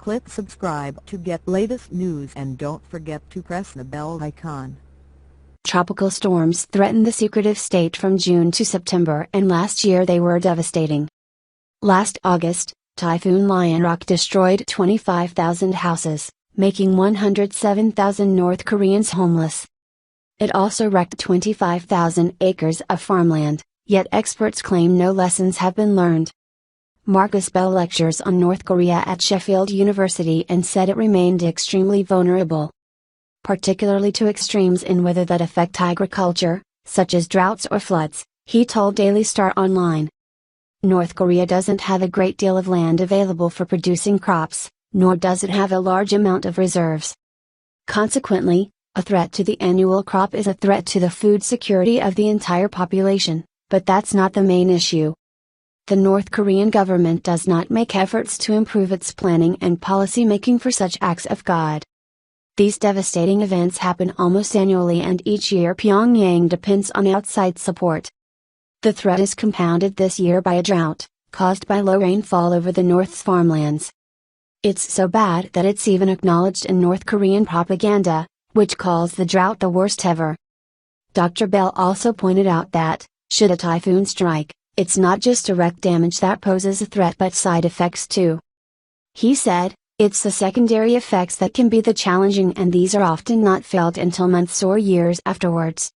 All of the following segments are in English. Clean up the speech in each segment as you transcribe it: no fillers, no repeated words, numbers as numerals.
Click subscribe to get latest news and don't forget to press the bell icon. Tropical storms threatened the secretive state from June to September, and last year they were devastating. Last August, Typhoon Lionrock destroyed 25,000 houses, making 107,000 North Koreans homeless. It also wrecked 25,000 acres of farmland, yet experts claim no lessons have been learned. Marcus Bell lectures on North Korea at Sheffield University and said it remained extremely vulnerable, particularly to extremes in weather that affect agriculture, such as droughts or floods, he told Daily Star Online. North Korea doesn't have a great deal of land available for producing crops, nor does it have a large amount of reserves. Consequently, a threat to the annual crop is a threat to the food security of the entire population, but that's not the main issue. The North Korean government does not make efforts to improve its planning and policy making for such acts of God. These devastating events happen almost annually, and each year Pyongyang depends on outside support. The threat is compounded this year by a drought, caused by low rainfall over the North's farmlands. It's so bad that it's even acknowledged in North Korean propaganda, which calls the drought the worst ever. Dr. Bell also pointed out that, should a typhoon strike, it's not just direct damage that poses a threat but side effects too. He said, it's the secondary effects that can be the challenging, and these are often not felt until months or years afterwards.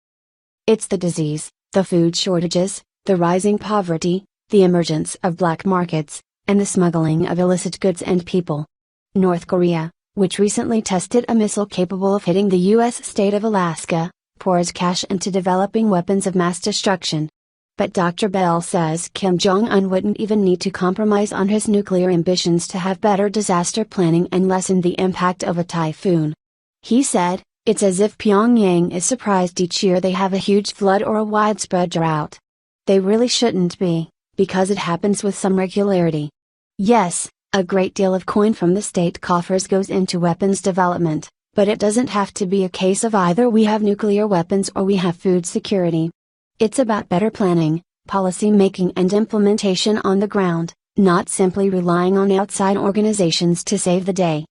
It's the disease, the food shortages, the rising poverty, the emergence of black markets, and the smuggling of illicit goods and people. North Korea, which recently tested a missile capable of hitting the U.S. state of Alaska, pours cash into developing weapons of mass destruction. But Dr. Bell says Kim Jong-un wouldn't even need to compromise on his nuclear ambitions to have better disaster planning and lessen the impact of a typhoon. He said, it's as if Pyongyang is surprised each year they have a huge flood or a widespread drought. They really shouldn't be, because it happens with some regularity. Yes, a great deal of coin from the state coffers goes into weapons development, but it doesn't have to be a case of either we have nuclear weapons or we have food security. It's about better planning, policy making and implementation on the ground, not simply relying on outside organizations to save the day.